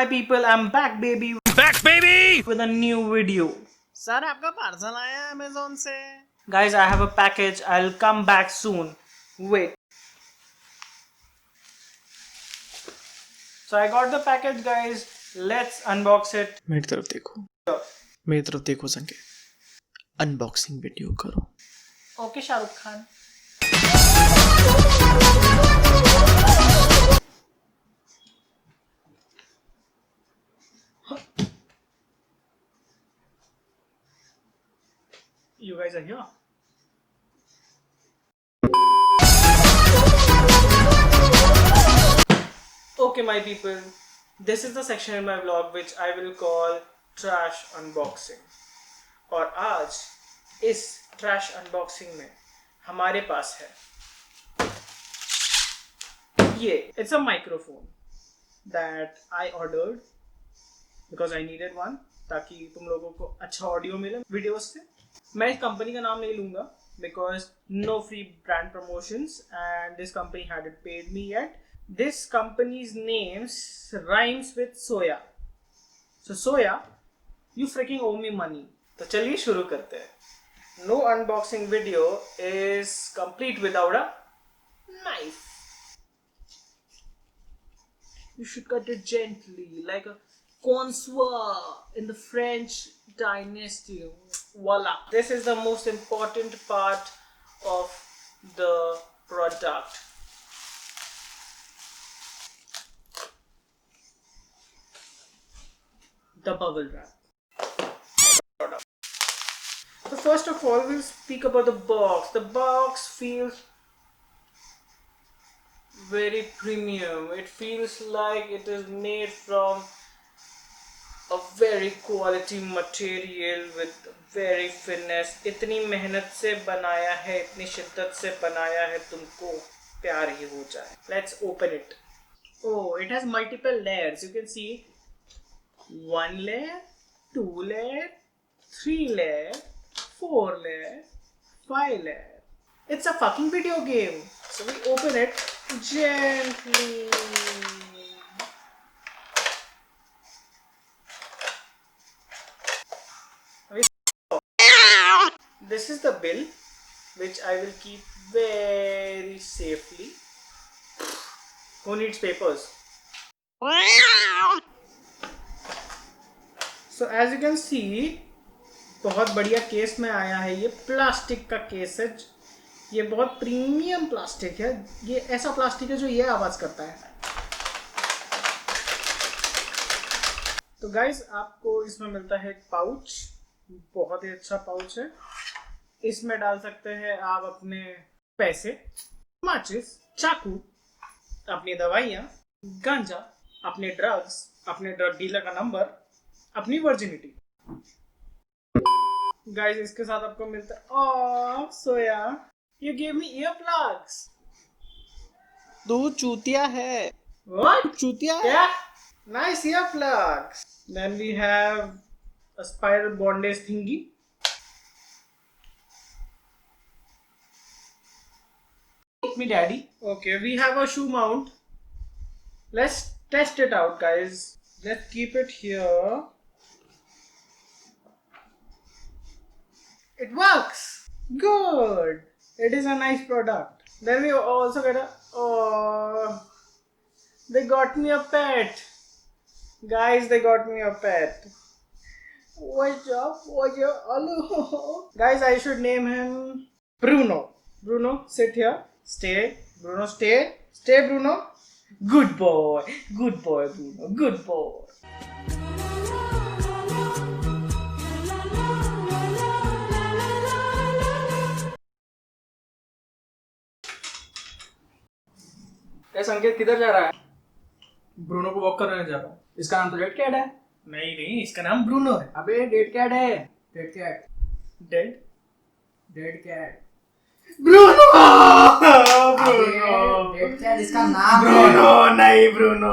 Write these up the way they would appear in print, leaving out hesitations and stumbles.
my people, I'm back baby with a new video. Sir आपका parcel आया है Amazon से. Guys, I have a package. I'll come back soon. Wait. So I got the package, guys. Let's unbox it. मेरी तरफ देखो संके. Unboxing video करो. Okay, Shahrukh Khan. You guys are here. Okay, my people, this is the section in my vlog which I will call trash unboxing. और आज इस trash unboxing में हमारे पास है ये. It's a microphone that I ordered because I needed one ताकि तुम लोगों को अच्छा ऑडियो मिले वीडियोस से. मैं इस कंपनी का नाम नहीं लूंगा because no free brand promotions and this company hadn't paid me yet. This company's names rhymes with soya. So soya, you freaking owe me money. तो चलिए शुरू करते हैं. No unboxing video is complete without a knife. You should cut it gently like a consoeur in the French dynasty. Voila. This is the most important part of the product. The bubble wrap. So first of all, we'll speak about the box. The box feels very premium. It feels like it is made from a very quality material with very finesse. इतनी मेहनत से बनाया है, इतनी शिद्दत से बनाया है, तुमको प्यार ही हो जाए. Let's open it. Oh, it has multiple layers. You can see 1 layer, 2 layer, 3 layer, 4 layer, 5 layer. It's a fucking video game. So we open it gently. This is the bill which I will keep very safely. Who needs papers? So as you can see, बहुत बढ़िया case में आया है. ये plastic का case है. ये बहुत प्रीमियम प्लास्टिक है. ये ऐसा प्लास्टिक है जो ये आवाज करता है. तो गाइज आपको इसमें मिलता है एक पाउच. बहुत ही अच्छा पाउच है. इसमें डाल सकते हैं आप अपने पैसे, माचिस, चाकू, अपनी दवाइयाँ, गांजा, अपने ड्रग्स, अपने ड्रग डीलर का नंबर, अपनी वर्जिनिटी. गाइस इसके साथ आपको मिलता है ओह सोया, you give me ear plugs. तू चूतिया है. व्हाट? चूतिया है. क्या? Nice ear plugs. Then we have a spiral bondage thingy. Me daddy. Okay, we have a shoe mount. Let's test it out, guys. Let's keep it here. It works. Good. It is a nice product. Then we also get a they got me a pet. Guys, they got me a pet. What's up? Hello. Guys, I should name him Bruno. Bruno, sit here. Stay, Bruno, stay. Stay, Bruno. Good boy. Good boy, Bruno. Good boy. संकेत किधर जा रहा है? Bruno को walk करने जा रहा हूँ. इसका नाम तो डेड कैट है. नहीं, इसका नाम ब्रूनो है. अबे डेड कैट है. Dead cat. Dead cat. Bruno. Dead cat इसका नाम है. ब्रूनो नहीं, ब्रूनो.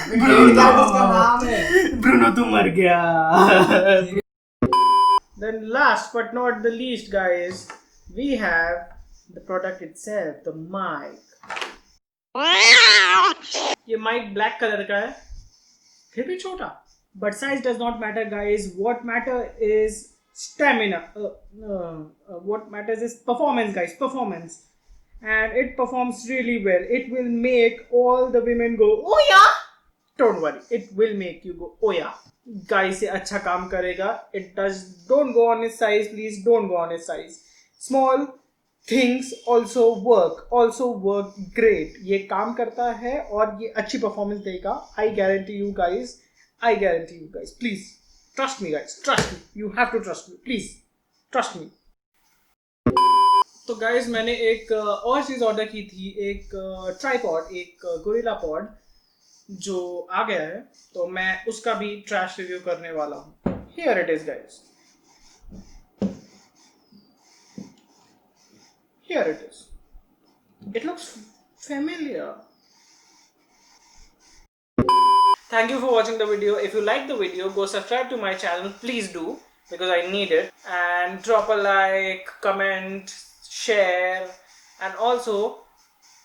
डेड कैट इसका नाम है. ब्रूनो तू मर गया. Then last but not the least, guys, we have the product itself, the mic. ये माइक ब्लैक कलर का है. फिर भी छोटा. But size does not matter, guys. What matter is stamina. What matters is performance, guys. Performance. And it performs really well. It will make all the women go, oh yeah. Don't worry, it will make you go, oh yeah. Guys, ये अच्छा काम करेगा. It does. Don't go on his size, please. Don't go on his size. Small things also work great. ये काम करता है और ये अच्छी परफॉर्मेंस देगा. I guarantee you guys. Please trust me, guys. Trust me. You have to trust me. Please trust me. तो guys मैंने एक और चीज़ ऑर्डर की थी, एक ट्राइपॉड, एक गोरिल्ला पॉड जो आ गया है, तो मैं उसका भी ट्रैश रिव्यू करने वाला हूँ. Here it is guys. Here it is. It looks familiar. Thank you for watching the video. If you like the video, go subscribe to my channel. Please do, because I need it. And drop a like, comment, share, and also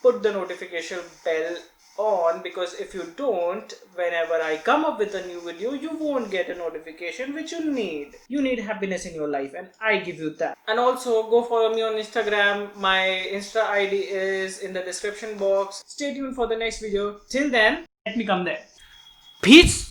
put the notification bell on, because if you don't, whenever I come up with a new video, you won't get a notification which you need. You need happiness in your life, and I give you that. And also go follow me on Instagram. My Insta ID is in the description box. Stay tuned for the next video. Till then, let me come there. Peace.